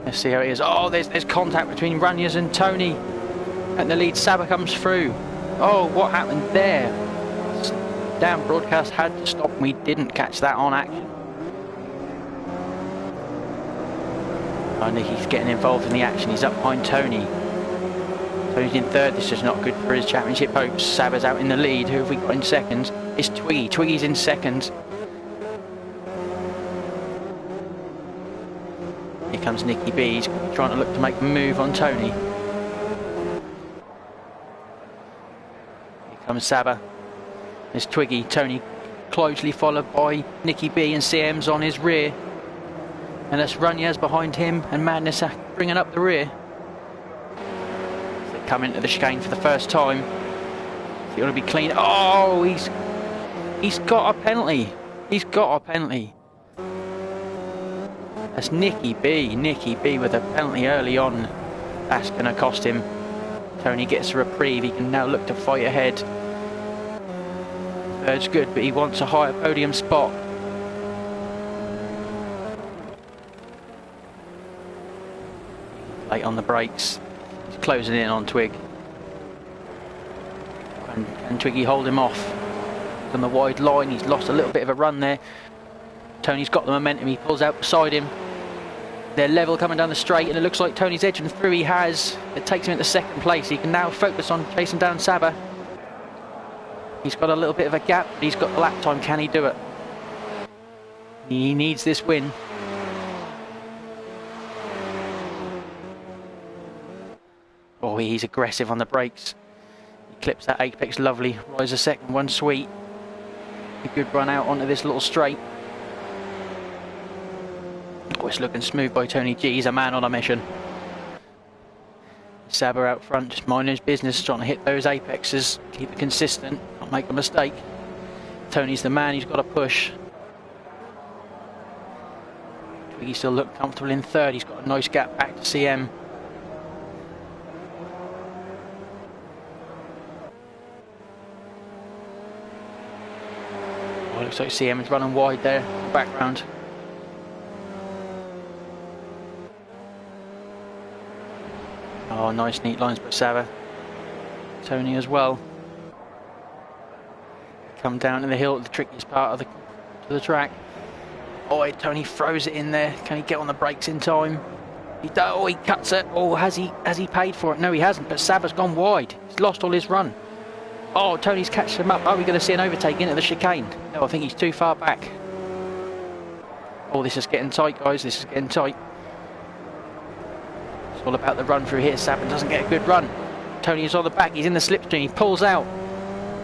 Let's see how it is. Oh, there's contact between Runyas and Tony. And the lead Saba comes through. Oh, what happened there? Damn, broadcast had to stop and we didn't catch that on action. I think he's getting involved in the action. He's up behind Tony. Tony's in third. This is not good for his championship hopes. Saba's out in the lead. Who have we got in second? It's Twiggy. Twiggy's in second. Here comes Nicky B. He's trying to look to make a move on Tony. Here comes Saba. There's Twiggy. Tony closely followed by Nicky B, and CM's on his rear. And that's Runyas behind him, and Madness bringing up the rear. They come into the chicane for the first time. He ought to be clean. Oh, he's got a penalty. He's got a penalty. That's Nicky B. Nicky B with a penalty early on. That's going to cost him. Tony gets a reprieve. He can now look to fight ahead. Third's good, but he wants a higher podium spot. Late on the brakes. He's closing in on Twig. And Twiggy hold him off. He's on the wide line. He's lost a little bit of a run there. Tony's got the momentum. He pulls out beside him. They're level coming down the straight, and it looks like Tony's edging through. He has. It takes him into second place. He can now focus on chasing down Saba. He's got a little bit of a gap, but he's got the lap time. Can he do it? He needs this win. Oh, he's aggressive on the brakes. He clips that apex lovely. Rise a second, one sweet. A good run out onto this little straight. Oh, it's looking smooth by Tony G. He's a man on a mission. Saba out front, just minding his business, trying to hit those apexes, keep it consistent, not make a mistake. Tony's the man, he's got to push. Twiggy still look comfortable in third. He's got a nice gap back to CM. Oh, looks like CM is running wide there in the background. Oh, nice neat lines by Saba. Tony as well. Come down to the hill, the trickiest part of the track. Oh, Tony throws it in there. Can he get on the brakes in time? He cuts it. Oh, has he paid for it? No, he hasn't, but Saba's gone wide. He's lost all his run. Oh, Tony's catching him up. Are we going to see an overtake into the chicane? No, I think he's too far back. Oh, this is getting tight, guys. This is getting tight. It's all about the run through here. Saba doesn't get a good run. Tony is on the back. He's in the slipstream. He pulls out.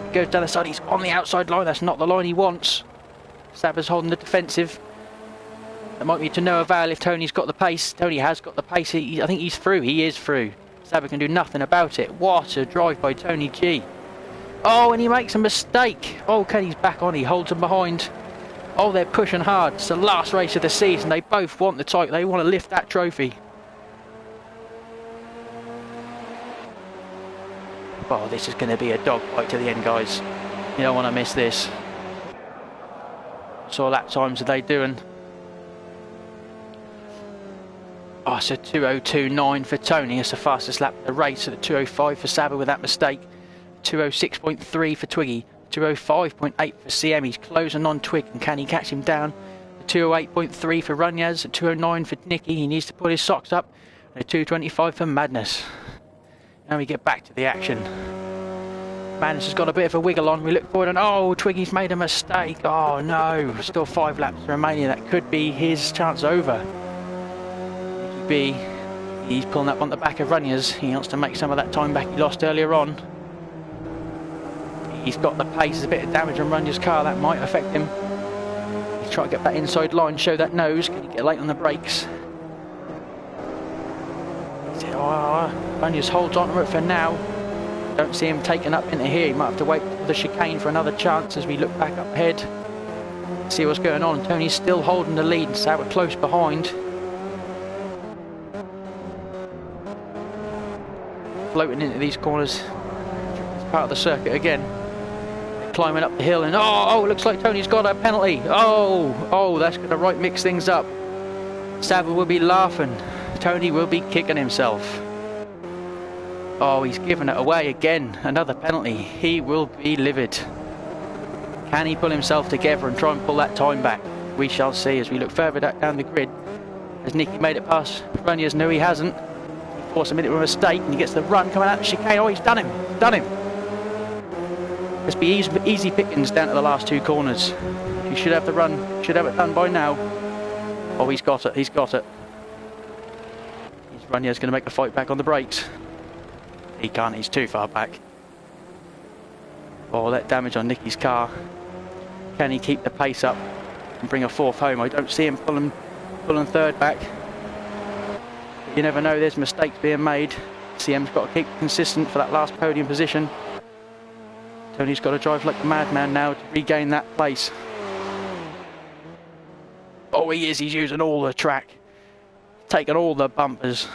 He goes down the side. He's on the outside line. That's not the line he wants. Saba's holding the defensive. That might be to no avail if Tony's got the pace. Tony has got the pace. I think he's through. He is through. Saba can do nothing about it. What a drive by Tony G. Oh, and he makes a mistake. Oh, Kenny's back on. He holds him behind. Oh, they're pushing hard. It's the last race of the season. They both want the title. They want to lift that trophy. Oh, this is going to be a dogfight to the end, guys. You don't want to miss this. So lap times are they doing? Oh, so 2:02.9 for Tony. It's the fastest lap of the race. So the 2:05 for Saba with that mistake. 2:06.3 for Twiggy. 2:05.8 for CM. He's closing on Twig, and can he catch him down? 2:08.3 for Runyas. 2:09 for Nicky. He needs to put his socks up. And 2:25 for Madness. Now we get back to the action. Madness has got a bit of a wiggle on. We look forward and oh, Twiggy's made a mistake. Oh no, still 5 laps remaining. That could be his chance over. Nicky B, he's pulling up on the back of Runyas. He wants to make some of that time back he lost earlier on. He's got the pace. There's a bit of damage on Runyas' car. That might affect him. He's trying to get that inside line, show that nose. Can he get late on the brakes? Runyas holds on to it for now. Don't see him taken up into here. He might have to wait for the chicane for another chance as we look back up ahead. See what's going on. Tony's still holding the lead, so we're close behind. Floating into these corners. It's part of the circuit again. climbing up the hill, and oh, looks like Tony's got a penalty. Oh, that's going to right mix things up. Saba will be laughing. Tony will be kicking himself. Oh, he's given it away again. Another penalty. He will be livid. Can he pull himself together and try and pull that time back? We shall see as we look further down the grid. Has Nicky made it past Raniers? No, he hasn't. He forced a minute with a mistake, and he gets the run coming out of the chicane. Oh, he's done him. Done him. Must be easy pickings down to the last two corners. He should have the run. Should have it done by now. Oh, he's got it. He's got it. Raniers going to make the fight back on the brakes. He can't. He's too far back. Oh, that damage on Nicky's car. Can he keep the pace up and bring a fourth home? I don't see him pulling third back. But you never know. There's mistakes being made. CM's got to keep consistent for that last podium position. Tony's got to drive like a madman now to regain that place. Oh, he is. He's using all the track. Taking all the bumpers.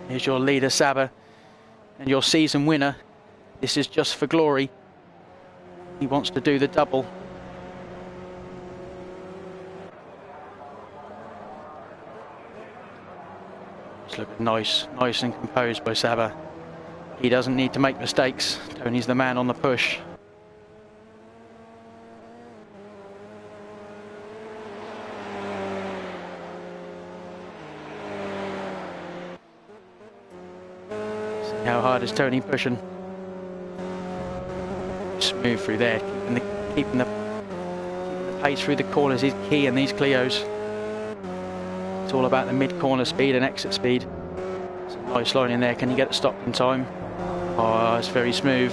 Here's your leader, Saba, and your season winner. This is just for glory. He wants to do the double. It's looking nice and composed by Saba. He doesn't need to make mistakes. Tony's the man on the push. How hard is Tony pushing? Smooth through there, keeping the pace through the corners is key in these Clios. It's all about the mid-corner speed and exit speed. It's a nice line in there. Can he get it stopped in time? Oh, it's very smooth.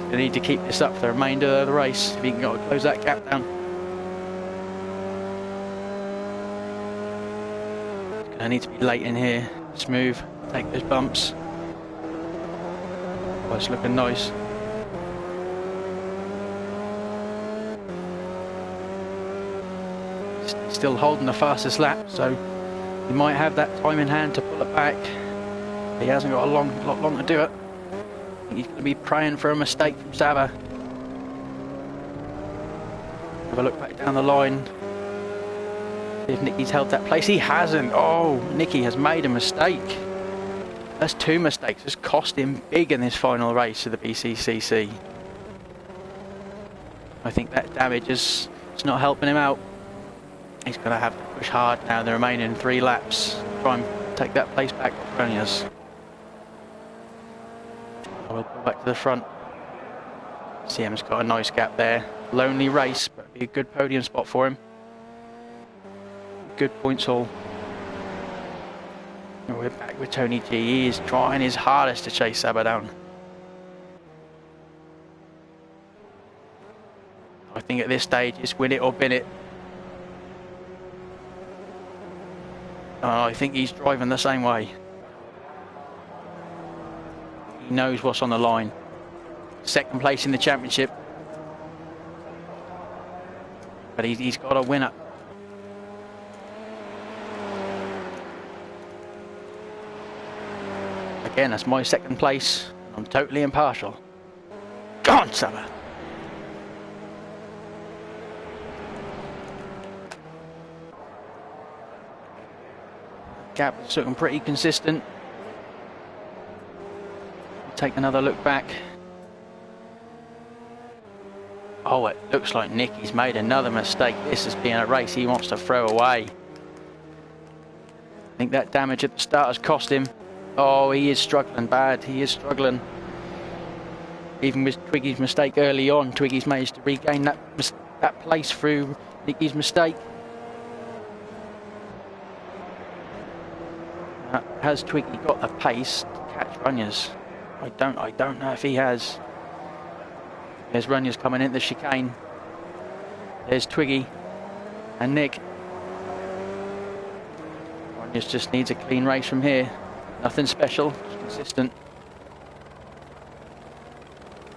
They need to keep this up for the remainder of the race if he can close that gap down. It's going to need to be late in here. Smooth. Take those bumps. Oh, it's looking nice. Still holding the fastest lap, so he might have that time in hand to pull it back. He hasn't got a lot long to do it. I think he's going to be praying for a mistake from Saba. Have a look back down the line. See if Nicky's held that place. He hasn't. Oh, Nicky has made a mistake. That's two mistakes. It's cost him big in this final race of the Bccc. I think that damage is not helping him out. He's going to have to push hard now the remaining 3 laps. Try and take that place back off Raniers. I will pull back to the front. CM's got a nice gap there. Lonely race, but be a good podium spot for him. Good points haul. And we're back with Tony G. He is trying his hardest to chase Saba down. I think at this stage it's win it or bin it. I think he's driving the same way. He knows what's on the line. Second place in the championship. But he's got a winner. Again, that's my second place. I'm totally impartial. Go on, Saba. Gap is looking pretty consistent. Take another look back. Oh, it looks like Nicky's made another mistake. This has been a race he wants to throw away. I think that damage at the start has cost him. Oh, he is struggling bad. He is struggling. Even with Twiggy's mistake early on, Twiggy's managed to regain that place through Nicky's mistake. Has Twiggy got the pace to catch Raniers? I don't know if he has. There's Raniers coming into the chicane. There's Twiggy and Nick. Raniers just needs a clean race from here. Nothing special, just consistent.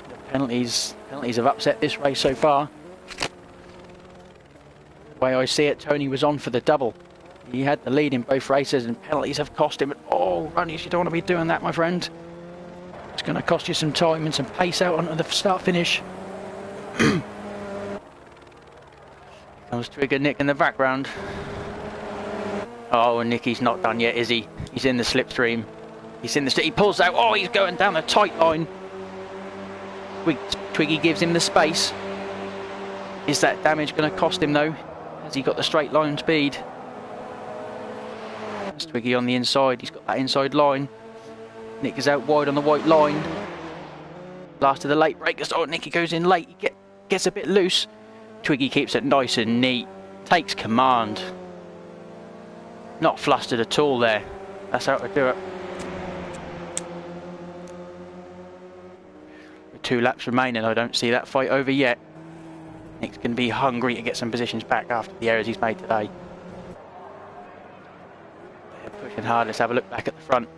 The penalties have upset this race so far. The way I see it, Tony was on for the double. He had the lead in both races and penalties have cost him. Oh, Runners, you don't want to be doing that, my friend. It's going to cost you some time and some pace out onto the start-finish. Comes Trigger Nick in the background. Oh, Nicky's not done yet, is he? He's in the slipstream. He pulls out. Oh, he's going down the tight line. Twiggy gives him the space. Is that damage going to cost him though? Has he got the straight line speed? That's Twiggy on the inside. He's got that inside line. Nick is out wide on the white line. Last of the late breakers. Oh, Nicky goes in late. He gets a bit loose. Twiggy keeps it nice and neat. Takes command. Not flustered at all there. That's how to do it. With 2 laps remaining, I don't see that fight over yet. Nick's going to be hungry to get some positions back after the errors he's made today. They're pushing hard. Let's have a look back at the front.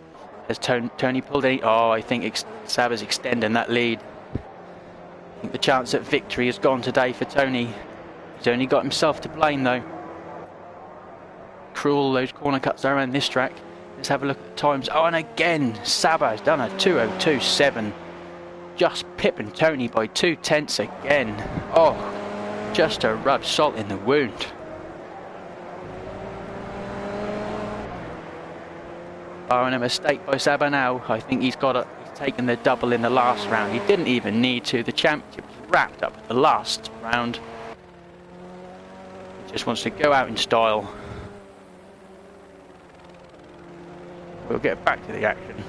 Has Tony pulled any? Oh, I think Saba's extending that lead. I think the chance at victory has gone today for Tony. He's only got himself to blame though. Cruel those corner cuts around this track. Let's have a look at the times. Oh, and again, Saba has done a 2:02.7. Just pipping Tony by 0.2 again. Oh, just to rub salt in the wound. Oh, and a mistake by Saba now. I think he's taken the double in the last round. He didn't even need to. The championship was wrapped up at the last round. He just wants to go out in style. We'll get back to the action.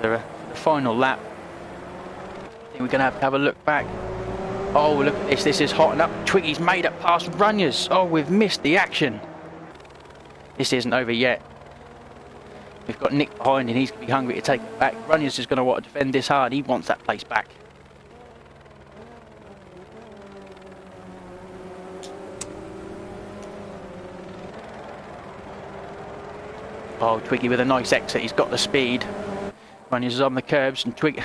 For the final lap, I think we're going to have a look back. Oh, look at this. This is hotting up. Twiggy's made it past Runyers. Oh, we've missed the action. This isn't over yet. We've got Nick behind and he's going to be hungry to take it back. Runyers is going to want to defend this hard. He wants that place back. Oh, Twiggy with a nice exit. He's got the speed. Runyers is on the curbs and Twiggy...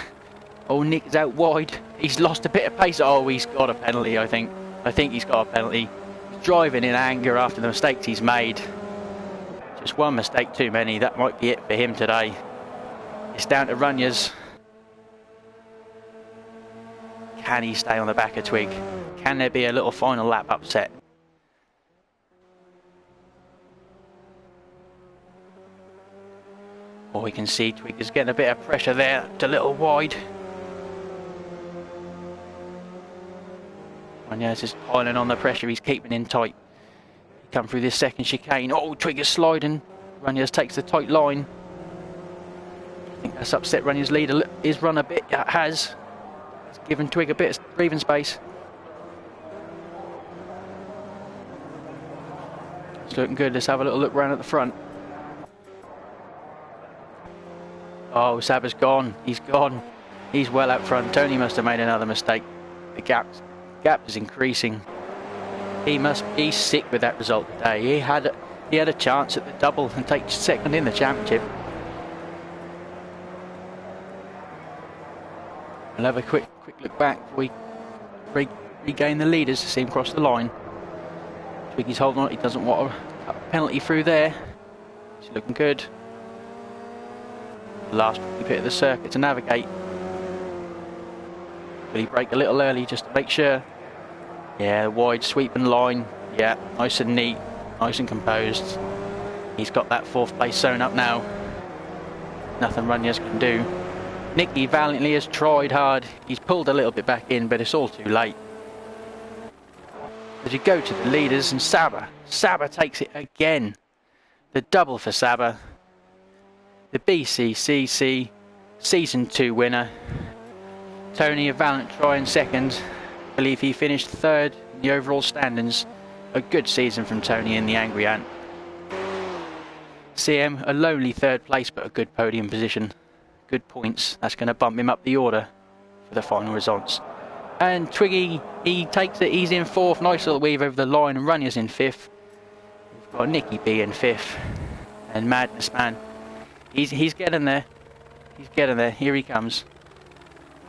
Oh, Nick is out wide. He's lost a bit of pace. Oh, he's got a penalty, I think. I think he's got a penalty. He's driving in anger after the mistakes he's made. Just one mistake too many. That might be it for him today. It's down to Runyers. Can he stay on the back of Twig? Can there be a little final lap upset? Oh, we can see Twig is getting a bit of pressure there. It's a little wide. Runyers is piling on the pressure. He's keeping in tight. Come through this second chicane. Oh, Twig is sliding. Runyers takes the tight line. I think that's upset Runyers' lead. His run a bit. It has. It's given Twig a bit of breathing space. It's looking good. Let's have a little look round at the front. Oh, Saba's gone. He's gone. He's well out front. Tony must have made another mistake. The gap is increasing. He must be sick with that result today. He had a chance at the double and take second in the championship. We'll have a quick look back before we regain the leaders to see him cross the line. Twiggy's holding on. He doesn't want a penalty through there. He's looking good. The last bit of the circuit to navigate. Will he brake a little early just to make sure? Yeah, wide sweeping line. Yeah, nice and neat, nice and composed. He's got that 4th place sewn up now. Nothing Runyers can do. Nicky valiantly has tried hard. He's pulled a little bit back in, but it's all too late. As you go to the leaders and Saba takes it again. The double for Saba. The Bccc Season 2 winner. Tony a valiant try in second. I believe he finished 3rd in the overall standings. A good season from Tony and the Angry Ant. CM a lonely 3rd place but a good podium position. Good points. That's going to bump him up the order for the final results. And Twiggy, he takes it. He's in 4th. Nice little weave over the line and Runyers in 5th. We've got Nicky B in 5th. And Madness Man. He's getting there. He's getting there. Here he comes.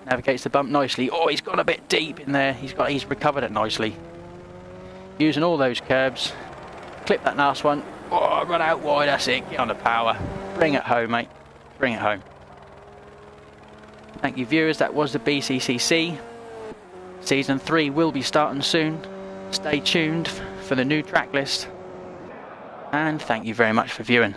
Navigates the bump nicely. Oh, he's gone a bit deep in there. He's recovered it nicely. Using all those curbs. Clip that last one. Oh, run out wide, that's it. Get on the power. Bring it home, mate. Bring it home. Thank you, viewers. That was the BCCC. Season 3 will be starting soon. Stay tuned for the new track list. And thank you very much for viewing.